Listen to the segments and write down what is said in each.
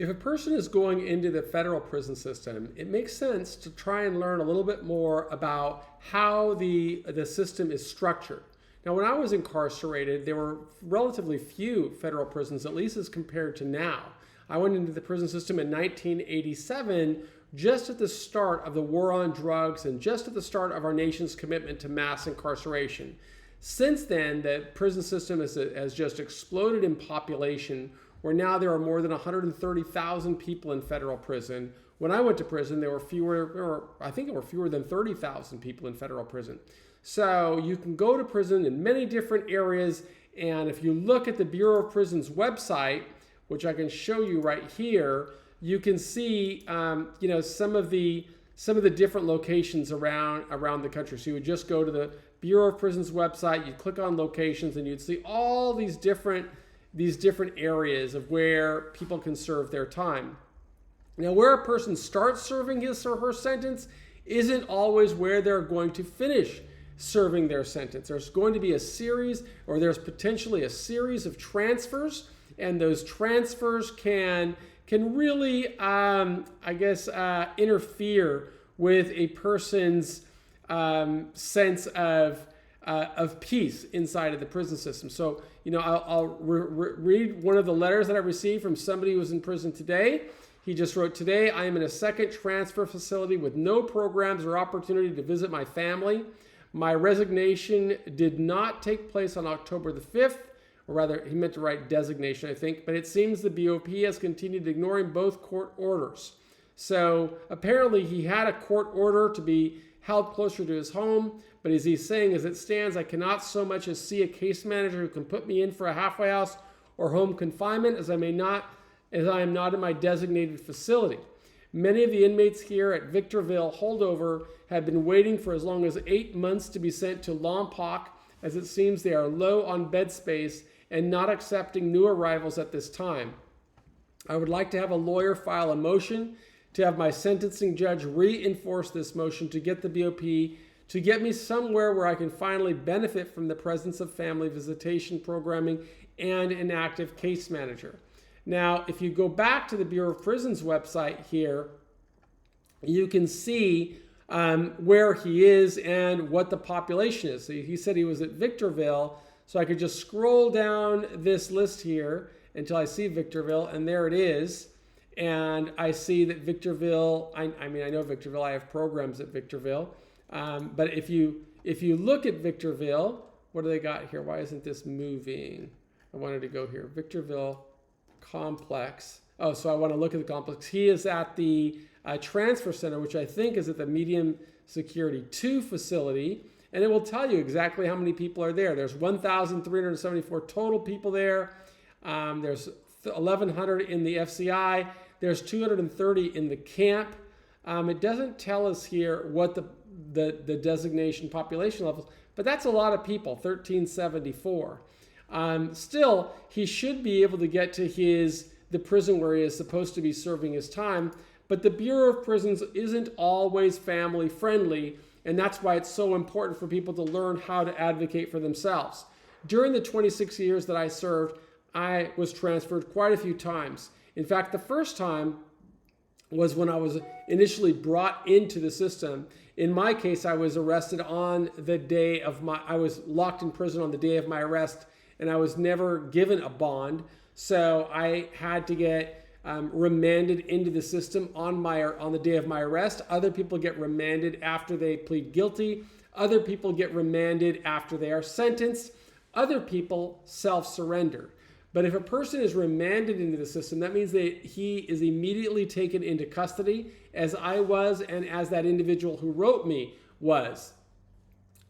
If a person is going into the federal prison system, it makes sense to try and learn a little bit more about how the system is structured. Now, when I was incarcerated, there were relatively few federal prisons, at least as compared to now. I went into the prison system in 1987, just at the start of the war on drugs and just at the start of our nation's commitment to mass incarceration. Since then, the prison system has just exploded in population, where now there are more than 130,000 people in federal prison. When I went to prison, there were fewer than 30,000 people in federal prison. So you can go to prison in many different areas, and if you look at the Bureau of Prisons website, which I can show you right here, you can see some of the different locations around the country. So you would just go to the Bureau of Prisons website, you'd click on locations, and you'd see all these different areas of where people can serve their time. Now, where a person starts serving his or her sentence isn't always where they're going to finish serving their sentence. There's going to be there's potentially a series of transfers, and those transfers can really, interfere with a person's sense of peace inside of the prison system. So, I'll read one of the letters that I received from somebody who was in prison today. He just wrote, "Today, I am in a second transfer facility with no programs or opportunity to visit my family. My resignation did not take place on October the 5th, or rather, he meant to write designation, I think, but it seems the BOP has continued ignoring both court orders." So apparently he had a court order to be held closer to his home, but as he's saying, as it stands, I cannot so much as see a case manager who can put me in for a halfway house or home confinement, as I am not in my designated facility. Many of the inmates here at Victorville holdover have been waiting for as long as 8 months to be sent to Lompoc, as it seems they are low on bed space and not accepting new arrivals at this time. I would like to have a lawyer file a motion to have my sentencing judge reinforce this motion to get the BOP to get me somewhere where I can finally benefit from the presence of family visitation programming and an active case manager. Now, if you go back to the Bureau of Prisons website here, you can see where he is and what the population is. So he said he was at Victorville, so I could just scroll down this list here until I see Victorville, and there it is. And I see that Victorville, I know Victorville, I have programs at Victorville. But if you look at Victorville, what do they got here? Why isn't this moving? I wanted to go here, Victorville complex. Oh, so I want to look at the complex. He is at the transfer center, which I think is at the medium security 2 facility, and it will tell you exactly how many people are there. There's 1,374 total people there. There's 1,100 in the FCI. There's 230 in the camp. It doesn't tell us here what the designation population levels, but that's a lot of people, 1,374. Still, he should be able to get to the prison where he is supposed to be serving his time, but the Bureau of Prisons isn't always family friendly, and that's why it's so important for people to learn how to advocate for themselves. During the 26 years that I served, I was transferred quite a few times. In fact, the first time was when I was initially brought into the system. In my case, I was arrested on the day I was locked in prison on the day of my arrest, and I was never given a bond. So I had to get remanded into the system on the day of my arrest. Other people get remanded after they plead guilty. Other people get remanded after they are sentenced. Other people self-surrender. But if a person is remanded into the system, that means that he is immediately taken into custody, as I was and as that individual who wrote me was.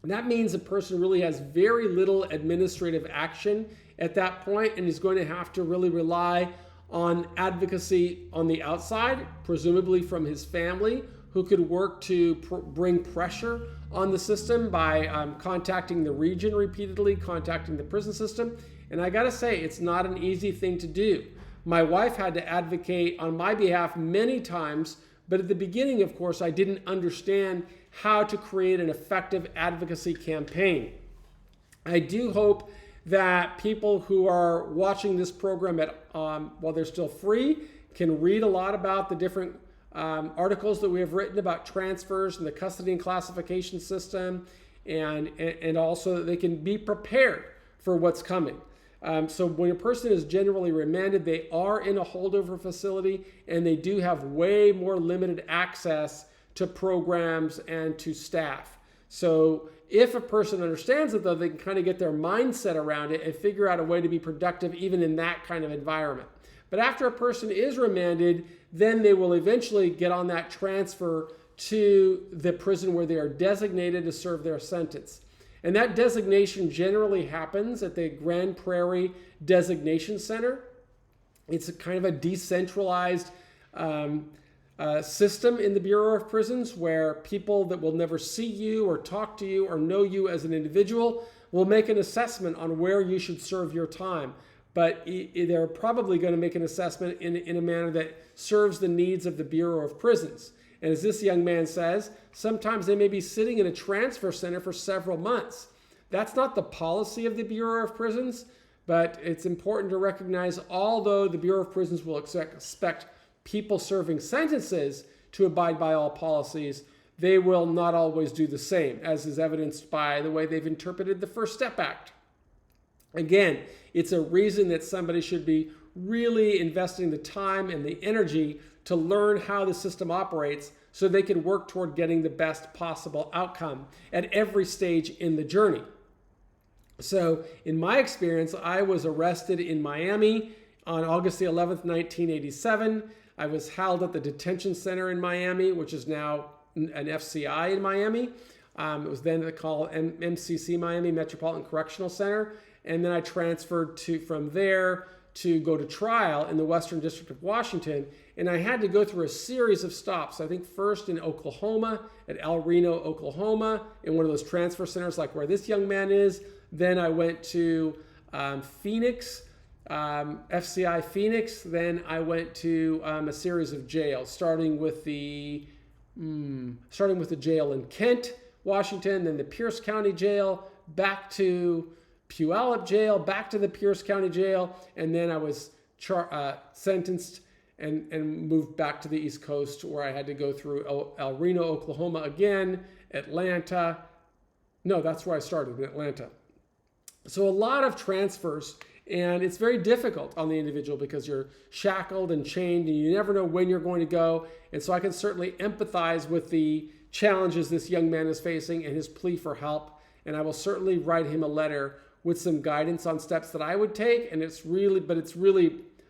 That means a person really has very little administrative action at that point and is going to have to really rely on advocacy on the outside, presumably from his family, who could work to bring pressure on the system by contacting the region repeatedly, contacting the prison system. And I gotta say, it's not an easy thing to do. My wife had to advocate on my behalf many times, but at the beginning, of course, I didn't understand how to create an effective advocacy campaign. I do hope that people who are watching this program while they're still free can read a lot about the different articles that we have written about transfers and the custody and classification system, and also that they can be prepared for what's coming. So when a person is generally remanded, they are in a holdover facility, and they do have way more limited access to programs and to staff. So if a person understands it, though, they can kind of get their mindset around it and figure out a way to be productive even in that kind of environment. But after a person is remanded, then they will eventually get on that transfer to the prison where they are designated to serve their sentence. And that designation generally happens at the Grand Prairie Designation Center. It's a kind of a decentralized system in the Bureau of Prisons where people that will never see you or talk to you or know you as an individual will make an assessment on where you should serve your time. But they're probably going to make an assessment in a manner that serves the needs of the Bureau of Prisons. And as this young man says, sometimes they may be sitting in a transfer center for several months. That's not the policy of the Bureau of Prisons, but it's important to recognize, although the Bureau of Prisons will expect people serving sentences to abide by all policies, they will not always do the same, as is evidenced by the way they've interpreted the First Step Act. Again, it's a reason that somebody should be really investing the time and the energy to learn how the system operates so they can work toward getting the best possible outcome at every stage in the journey. So in my experience, I was arrested in Miami on August the 11th, 1987. I was held at the detention center in Miami, which is now an FCI in Miami. It was then called MCC, Miami Metropolitan Correctional Center. And then I transferred from there to go to trial in the Western District of Washington. And I had to go through a series of stops. I think first in Oklahoma, at El Reno, Oklahoma, in one of those transfer centers like where this young man is. Then I went to Phoenix, FCI Phoenix. Then I went to a series of jails, starting with the jail in Kent, Washington, then the Pierce County Jail, back to Puyallup Jail, back to the Pierce County Jail, and then I was sentenced and moved back to the East Coast, where I had to go through El Reno, Oklahoma again, Atlanta. No, that's where I started, in Atlanta. So a lot of transfers, and it's very difficult on the individual because you're shackled and chained, and you never know when you're going to go. And so I can certainly empathize with the challenges this young man is facing and his plea for help. And I will certainly write him a letter with some guidance on steps that I would take. And it's really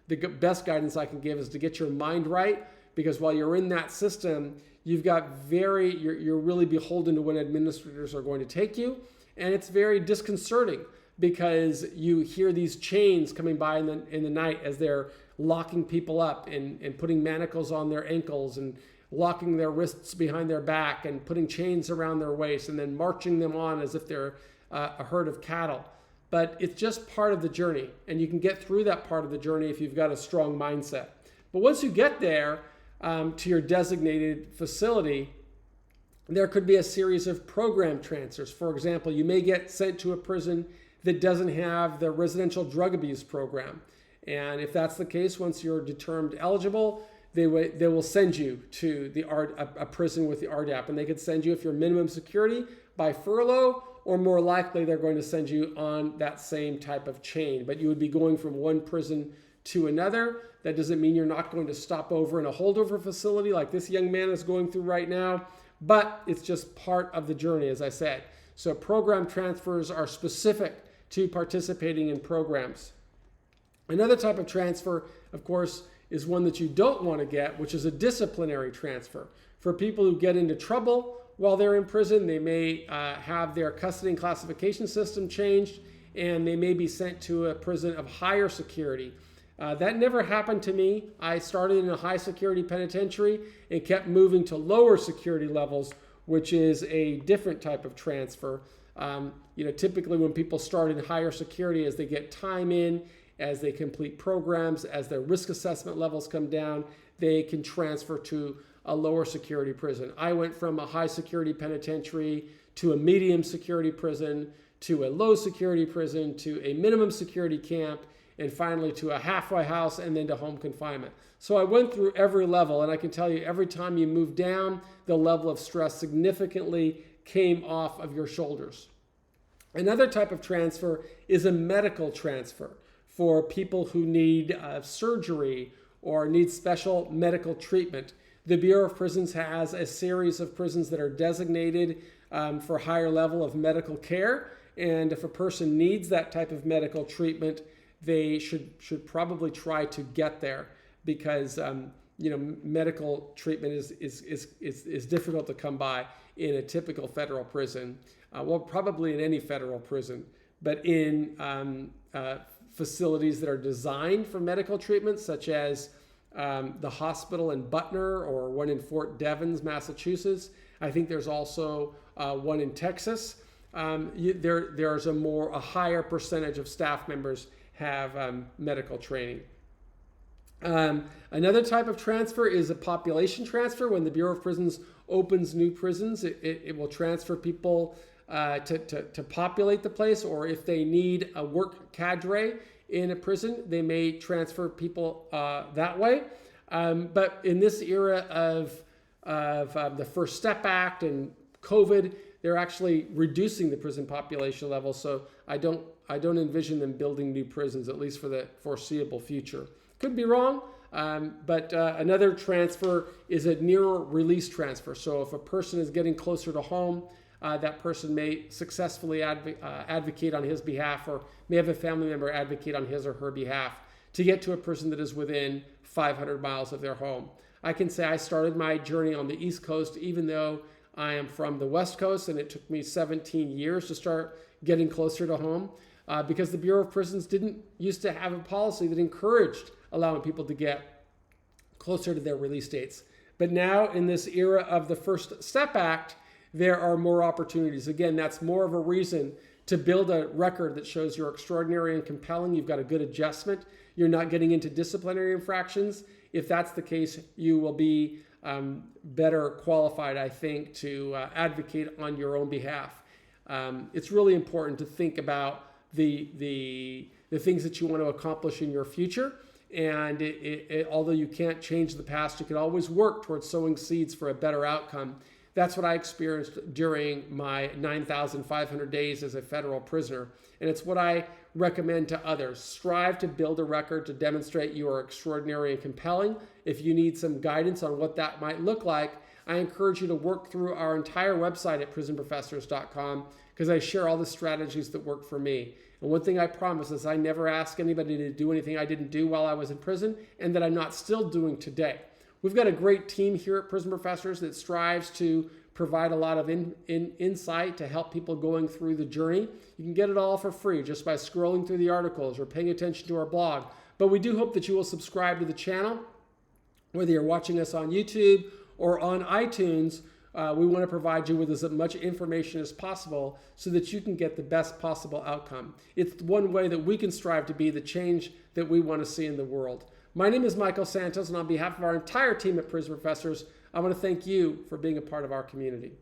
the best guidance I can give is to get your mind right, because while you're in that system, you're really beholden to when administrators are going to take you. And it's very disconcerting because you hear these chains coming by in the night as they're locking people up and putting manacles on their ankles and locking their wrists behind their back and putting chains around their waist and then marching them on as if they're a herd of cattle. But it's just part of the journey, and you can get through that part of the journey if you've got a strong mindset. But once you get there to your designated facility, there could be a series of program transfers. For example, you may get sent to a prison that doesn't have the residential drug abuse program. And if that's the case, once you're determined eligible, they will send you to a prison with the RDAP. And they could send you, if you're minimum security, by furlough, or more likely they're going to send you on that same type of chain. But you would be going from one prison to another. That doesn't mean you're not going to stop over in a holdover facility like this young man is going through right now, but it's just part of the journey, as I said. So program transfers are specific to participating in programs. Another type of transfer, of course, is one that you don't want to get, which is a disciplinary transfer. For people who get into trouble while they're in prison, they may have their custody and classification system changed, and they may be sent to a prison of higher security. That never happened to me. I started in a high security penitentiary and kept moving to lower security levels, which is a different type of transfer. Typically when people start in higher security, as they get time in, as they complete programs, as their risk assessment levels come down, they can transfer to a lower security prison. I went from a high security penitentiary to a medium security prison, to a low security prison, to a minimum security camp, and finally to a halfway house, and then to home confinement. So I went through every level, and I can tell you every time you move down, the level of stress significantly came off of your shoulders. Another type of transfer is a medical transfer for people who need surgery or need special medical treatment. The Bureau of Prisons has a series of prisons that are designated for higher level of medical care. And if a person needs that type of medical treatment, they should probably try to get there, because medical treatment is difficult to come by in a typical federal prison. Well, probably in any federal prison, but in facilities that are designed for medical treatment, such as the hospital in Butner or one in Fort Devens, Massachusetts. I think there's also one in Texas. There's a higher percentage of staff members have medical training. Another type of transfer is a population transfer. When the Bureau of Prisons opens new prisons, it will transfer people to populate the place, or if they need a work cadre in a prison, they may transfer people that way. But in this era of the First Step Act and COVID, they're actually reducing the prison population level. So I don't envision them building new prisons, at least for the foreseeable future. Could be wrong, but another transfer is a near release transfer. So if a person is getting closer to home, that person may successfully advocate on his behalf, or may have a family member advocate on his or her behalf to get to a prison that is within 500 miles of their home. I can say I started my journey on the East Coast, even though I am from the West Coast, and it took me 17 years to start getting closer to home, because the Bureau of Prisons didn't used to have a policy that encouraged allowing people to get closer to their release dates. But now, in this era of the First Step Act, there are more opportunities. Again, that's more of a reason to build a record that shows you're extraordinary and compelling. You've got a good adjustment. You're not getting into disciplinary infractions. If that's the case, you will be better qualified, I think, to advocate on your own behalf. It's really important to think about the things that you want to accomplish in your future. And although you can't change the past, you can always work towards sowing seeds for a better outcome. That's what I experienced during my 9,500 days as a federal prisoner. And it's what I recommend to others. Strive to build a record to demonstrate you are extraordinary and compelling. If you need some guidance on what that might look like, I encourage you to work through our entire website at prisonprofessors.com, because I share all the strategies that work for me. And one thing I promise is I never ask anybody to do anything I didn't do while I was in prison, and that I'm not still doing today. We've got a great team here at Prison Professors that strives to provide a lot of insight to help people going through the journey. You can get it all for free just by scrolling through the articles or paying attention to our blog. But we do hope that you will subscribe to the channel, whether you're watching us on YouTube or on iTunes. We want to provide you with as much information as possible so that you can get the best possible outcome. It's one way that we can strive to be the change that we want to see in the world. My name is Michael Santos, and on behalf of our entire team at Prison Professors, I want to thank you for being a part of our community.